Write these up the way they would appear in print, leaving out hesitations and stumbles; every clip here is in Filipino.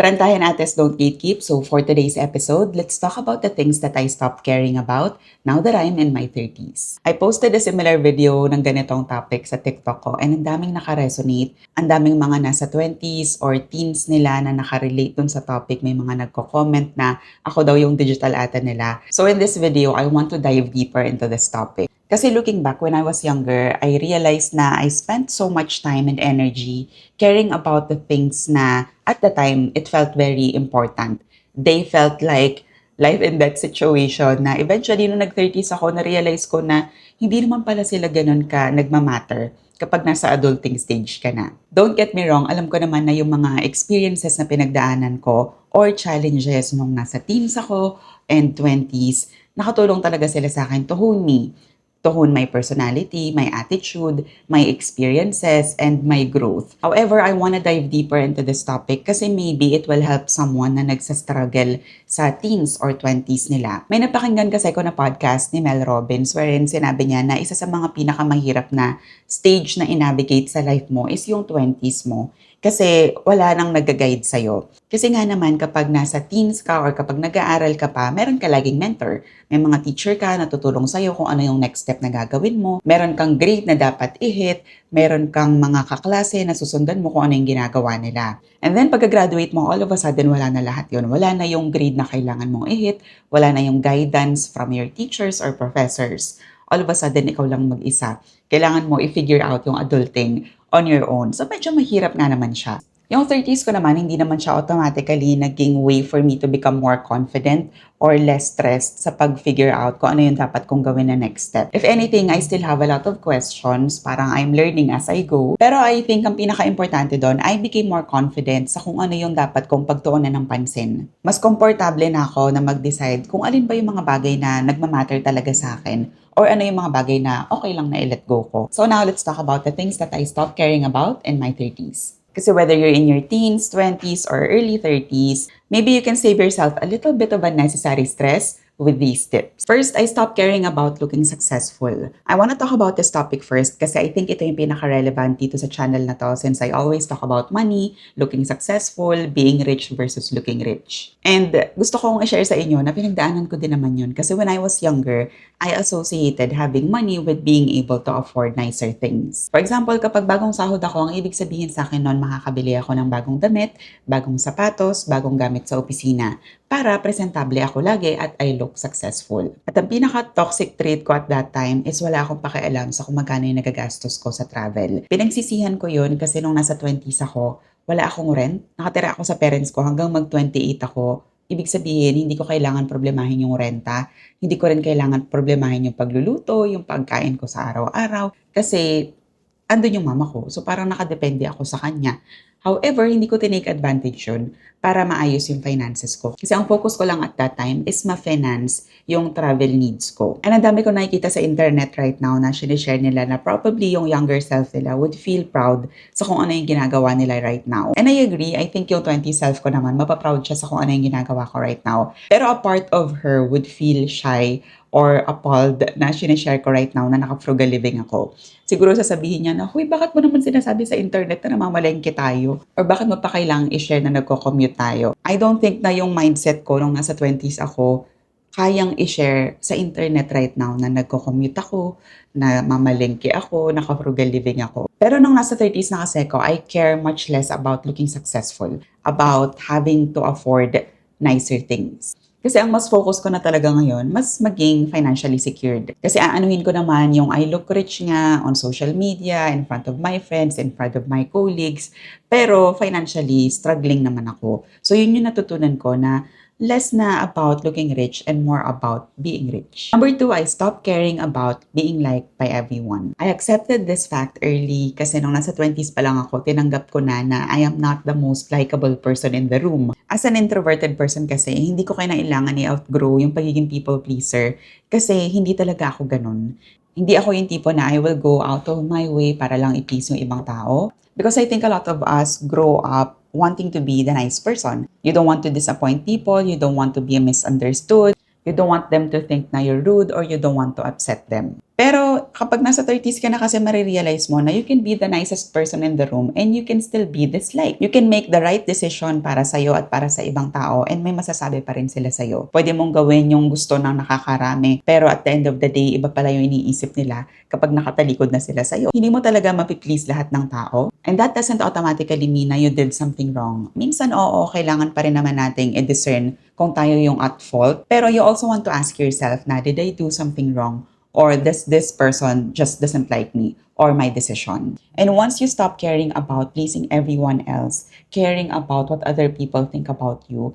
Trentahin Ates Don't Gatekeep. So for today's episode, let's talk about the things that I stopped caring about now that I'm in my 30s. I posted a similar video ng ganitong topic sa TikTok ko and ang daming naka-resonate. Ang daming mga nasa 20s or teens nila na nakarelate dun sa topic. May mga nagko-comment na ako daw yung digital ata nila. So in this video, I want to dive deeper into this topic. Kasi looking back when I was younger, I realized na I spent so much time and energy caring about the things na at the time, it felt very important. They felt like life and death situation na eventually nung nag-30s ako, na-realize ko na hindi naman pala sila ganun ka nagmamatter kapag nasa adulting stage ka na. Don't get me wrong, alam ko naman na yung mga experiences na pinagdaanan ko or challenges nung nasa teens ako and 20s, nakatulong talaga sila sa akin to hone my personality, my attitude, my experiences, and my growth. However, I want to dive deeper into this topic kasi maybe it will help someone na nagsastruggle sa teens or 20s nila. May napakinggan kasi ko na podcast ni Mel Robbins wherein sinabi niya na isa sa mga pinakamahirap na stage na i-navigate sa life mo is yung 20s mo. Kasi wala nang nag-guide sa'yo. Kasi nga naman kapag nasa teens ka or kapag nag-aaral ka pa, meron ka laging mentor. May mga teacher ka na tutulong sa'yo kung ano yung next step na gagawin mo. Meron kang grade na dapat i-hit. Meron kang mga kaklase na susundan mo kung ano yung ginagawa nila. And then pagka-graduate mo, all of a sudden wala na lahat yun. Wala na yung grade na kailangan mong i-hit. Wala na yung guidance from your teachers or professors. All of a sudden, ikaw lang mag-isa. Kailangan mo i-figure out yung adulting on your own. So medyo mahirap nga naman siya. Yung 30s ko naman, hindi naman siya automatically naging way for me to become more confident or less stressed sa pag-figure out kung ano yung dapat kong gawin na next step. If anything, I still have a lot of questions. Parang I'm learning as I go. Pero I think ang pinaka-importante doon, I became more confident sa kung ano yung dapat kong pagtuunan ng pansin. Mas komportable na ako na mag-decide kung alin ba yung mga bagay na nagmamatter talaga sa akin or ano yung mga bagay na okay lang na i-let go ko. So now let's talk about the things that I stopped caring about in my 30s. Kasi whether you're in your teens, 20s, or early 30s, maybe you can save yourself a little bit of unnecessary stress with these tips. First, I stopped caring about looking successful. I want to talk about this topic first kasi I think ito yung pinaka-relevant dito sa channel na to since I always talk about money, looking successful, being rich versus looking rich. And gusto kong i-share sa inyo na pinagdaanan ko din naman yun kasi when I was younger, I associated having money with being able to afford nicer things. For example, kapag bagong sahod ako, ang ibig sabihin sa akin noon makakabili ako ng bagong damit, bagong sapatos, bagong gamit sa opisina para presentable ako lagi at I look successful. At ang pinaka-toxic trait ko at that time is wala akong pakialam sa kung magkano yung nagagastos ko sa travel. Pinagsisihan ko yun kasi nung nasa 20s ako, wala akong rent. Nakatira ako sa parents ko hanggang mag-28 ako. Ibig sabihin, hindi ko kailangan problemahin yung renta. Hindi ko rin kailangan problemahin yung pagluluto, yung pagkain ko sa araw-araw. Kasi andun yung mama ko. So parang nakadepende ako sa kanya. However, hindi ko tinake advantage yun para maayos yung finances ko. Kasi ang focus ko lang at that time is ma-finance yung travel needs ko. And ang dami ko nakikita sa internet right now na sinishare nila na probably yung younger self nila would feel proud sa kung ano yung ginagawa nila right now. And I agree, I think yung 20 self ko naman, mapaproud siya sa kung ano yung ginagawa ko right now. Pero a part of her would feel shy or appalled na sinishare ko right now na naka-frugal living ako. Siguro sasabihin niya na, huy, bakit mo naman sinasabi sa internet na namamalengke tayo? Or bakit mo pa kailangang i-share na nagko-commute tayo? I don't think na yung mindset ko nung nasa 20s ako, kayang i-share sa internet right now na nagko-commute ako, na mamalengke ako, naka-frugal living ako. Pero nung nasa 30s na kasi ko, I care much less about looking successful, about having to afford nicer things. Kasi ang mas focus ko na talaga ngayon, mas maging financially secured. Kasi aanuhin ko naman yung I look rich nga on social media, in front of my friends, in front of my colleagues. Pero financially, struggling naman ako. So yun yung natutunan ko na less na about looking rich and more about being rich. Number 2, I stopped caring about being liked by everyone. I accepted this fact early kasi nung nasa 20s pa lang ako, tinanggap ko na I am not the most likable person in the room. As an introverted person kasi, hindi ko kailangan i-outgrow yung pagiging people pleaser kasi hindi talaga ako ganun. Hindi ako yung tipo na I will go out of my way para lang i-please yung ibang tao. Because I think a lot of us grow up wanting to be the nice person. You don't want to disappoint people, you don't want to be misunderstood, you don't want them to think na you're rude or you don't want to upset them. Pero kapag nasa 30s ka na kasi marirealize mo na you can be the nicest person in the room and you can still be disliked. You can make the right decision para sa'yo at para sa ibang tao and may masasabi pa rin sila sa'yo. Pwede mong gawin yung gusto ng nakakarami pero at the end of the day, iba pala yung iniisip nila kapag nakatalikod na sila sa'yo. Hindi mo talaga mapiplease lahat ng tao and that doesn't automatically mean na you did something wrong. Minsan oo, kailangan pa rin naman nating i-discern kung tayo yung at fault. Pero you also want to ask yourself na, did I do something wrong? Or does this person just doesn't like me or my decision? And once you stop caring about pleasing everyone else, caring about what other people think about you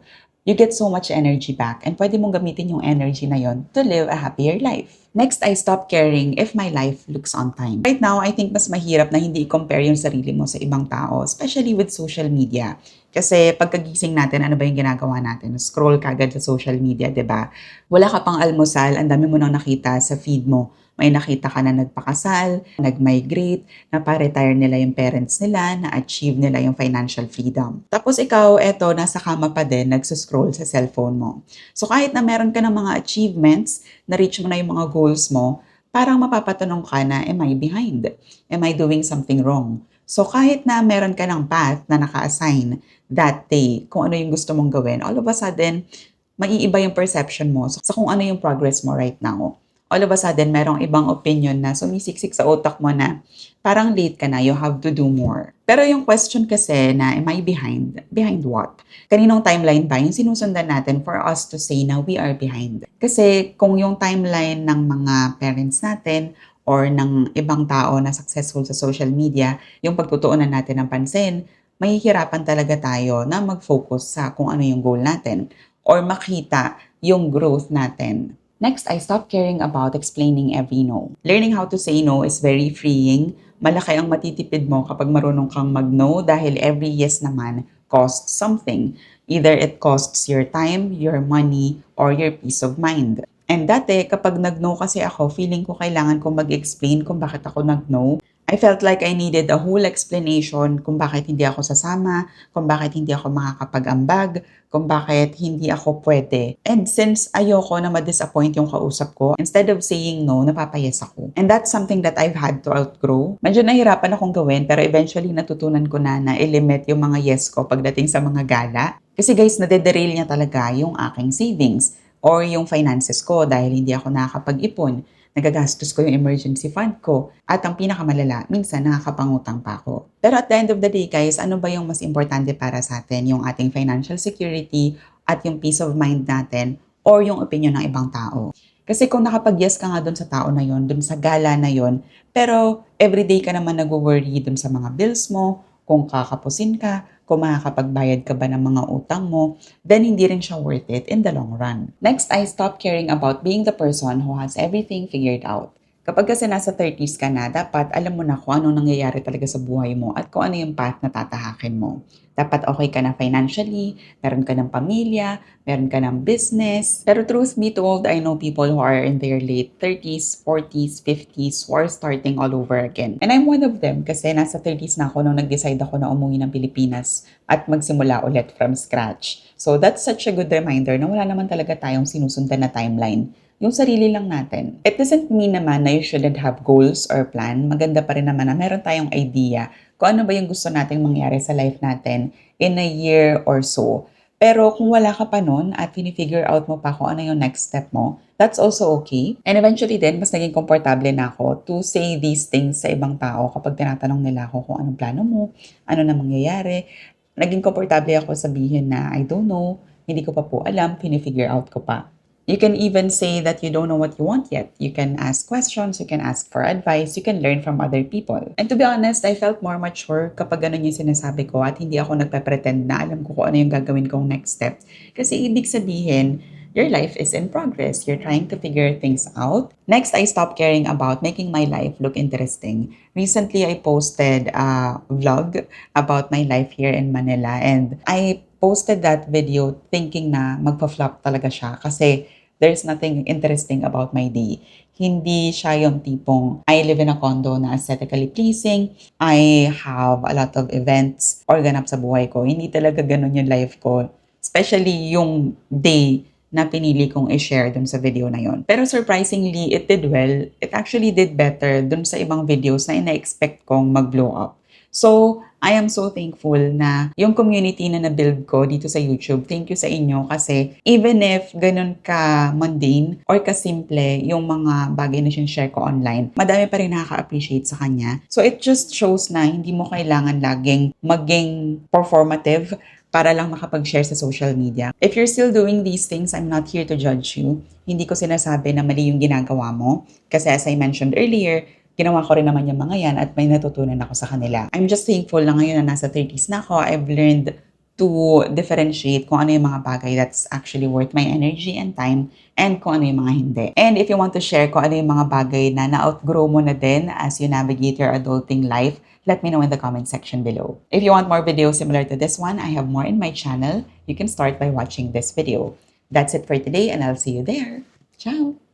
get so much energy back and pwede mong gamitin yung energy na yon to live a happier life. Next, I stop caring if my life looks on time. Right now, I think mas mahirap na hindi i-compare yung sarili mo sa ibang tao, especially with social media. Kasi pagkagising natin, ano ba yung ginagawa natin? Scroll kagad sa social media, 'di ba? Wala ka pang almusal, ang dami mo nang nakita sa feed mo. May nakita ka na nagpakasal, nag-migrate, na-retire nila yung parents nila, na-achieve nila yung financial freedom. Tapos ikaw, eto, nasa kama pa din, nagsuscroll sa cellphone mo. So kahit na meron ka ng mga achievements, na-reach mo na yung mga goals mo, parang mapapatanong ka na, am I behind? Am I doing something wrong? So kahit na meron ka ng path na naka-assign that day, kung ano yung gusto mong gawin, all of a sudden, maiiba yung perception mo sa kung ano yung progress mo right now. All of a sudden, merong ibang opinion na sumisiksik sa utak mo na parang late ka na, you have to do more. Pero yung question kasi na, am I behind? Behind what? Kaninong timeline ba yung sinusundan natin for us to say na we are behind? Kasi kung yung timeline ng mga parents natin or ng ibang tao na successful sa social media, yung pagtutuunan natin ng pansin, mahihirapan talaga tayo na mag-focus sa kung ano yung goal natin or makita yung growth natin. Next, I stopped caring about explaining every no. Learning how to say no is very freeing. Malaki ang matitipid mo kapag marunong kang mag-no dahil every yes naman costs something. Either it costs your time, your money, or your peace of mind. And dati, kapag nag-no kasi ako, feeling ko kailangan ko mag-explain kung bakit ako nag-no. I felt like I needed a whole explanation kung bakit hindi ako sasama, kung bakit hindi ako makakapag-ambag, kung bakit hindi ako pwede. And since ayoko na ma-disappoint yung kausap ko, instead of saying no, napapayes ako. And that's something that I've had to outgrow. Medyo nahirapan akong gawin, pero eventually natutunan ko na i-limit yung mga yes ko pagdating sa mga gala. Kasi guys, nadederail niya talaga yung aking savings or yung finances ko dahil hindi ako nakakapag-ipon. Nagagastos ko yung emergency fund ko. At ang pinakamalala, minsan nakakapangutang pa ako. Pero at the end of the day guys, ano ba yung mas importante para sa atin? Yung ating financial security at yung peace of mind natin or yung opinion ng ibang tao? Kasi kung nakapag-yes ka nga dun sa tao na yon, dun sa gala na yon, pero everyday ka naman nag-worry dun sa mga bills mo, kung kakapusin ka, kung makakapagbayad ka ba ng mga utang mo, then hindi rin siya worth it in the long run. Next, I stopped caring about being the person who has everything figured out. Kapag kasi nasa 30s ka na, dapat alam mo na kung anong nangyayari talaga sa buhay mo at kung ano yung path na tatahakin mo. Dapat okay ka na financially, meron ka ng pamilya, meron ka ng business. Pero truth be told, I know people who are in their late 30s, 40s, 50s who are starting all over again. And I'm one of them kasi nasa 30s na ako nung nag-decide ako na umuwi ng Pilipinas at magsimula ulit from scratch. So that's such a good reminder na wala naman talaga tayong sinusundan na timeline. Yung sarili lang natin. It doesn't mean naman na you shouldn't have goals or plan. Maganda pa rin naman na meron tayong idea kung ano ba yung gusto nating mangyari sa life natin in a year or so. Pero kung wala ka pa nun at figure out mo pa kung ano yung next step mo, that's also okay. And eventually din, mas naging komportable na ako to say these things sa ibang tao kapag tinatanong nila ako kung anong plano mo, ano na mangyayari. Naging komportable ako sabihin na I don't know, hindi ko pa po alam, figure out ko pa. You can even say that you don't know what you want yet. You can ask questions, you can ask for advice, you can learn from other people. And to be honest, I felt more mature kapag ganun yung sinasabi ko at hindi ako nagpe-pretend na alam ko kung ano yung gagawin kong next step. Kasi ibig sabihin, your life is in progress. You're trying to figure things out. Next, I stopped caring about making my life look interesting. Recently, I posted a vlog about my life here in Manila and I posted that video thinking na magpa-flop talaga siya kasi there's nothing interesting about my day. Hindi siya yung tipong I live in a condo na aesthetically pleasing, I have a lot of events or ganap sa buhay ko. Hindi talaga ganun yung life ko. Especially yung day na pinili kong i-share dun sa video na yon. Pero surprisingly, it did well. It actually did better dun sa ibang videos na ina-expect kong mag-blow up. So, I am so thankful na yung community na na-build ko dito sa YouTube, thank you sa inyo kasi even if ganun ka mundane or ka-simple yung mga bagay na share ko online, madami pa rin nakaka-appreciate sa kanya. So, it just shows na hindi mo kailangan laging maging performative para lang makapag-share sa social media. If you're still doing these things, I'm not here to judge you. Hindi ko sinasabi na mali yung ginagawa mo. Kasi as I mentioned earlier, ginawa ko rin naman yung mga yan at may natutunan ako sa kanila. I'm just thankful na ngayon na nasa 30s na ako, I've learned to differentiate kung ano yung mga bagay that's actually worth my energy and time and kung ano yung mga hindi. And if you want to share kung ano yung mga bagay na na-outgrow mo na din as you navigate your adulting life, let me know in the comment section below. If you want more videos similar to this one, I have more in my channel. You can start by watching this video. That's it for today and I'll see you there. Ciao!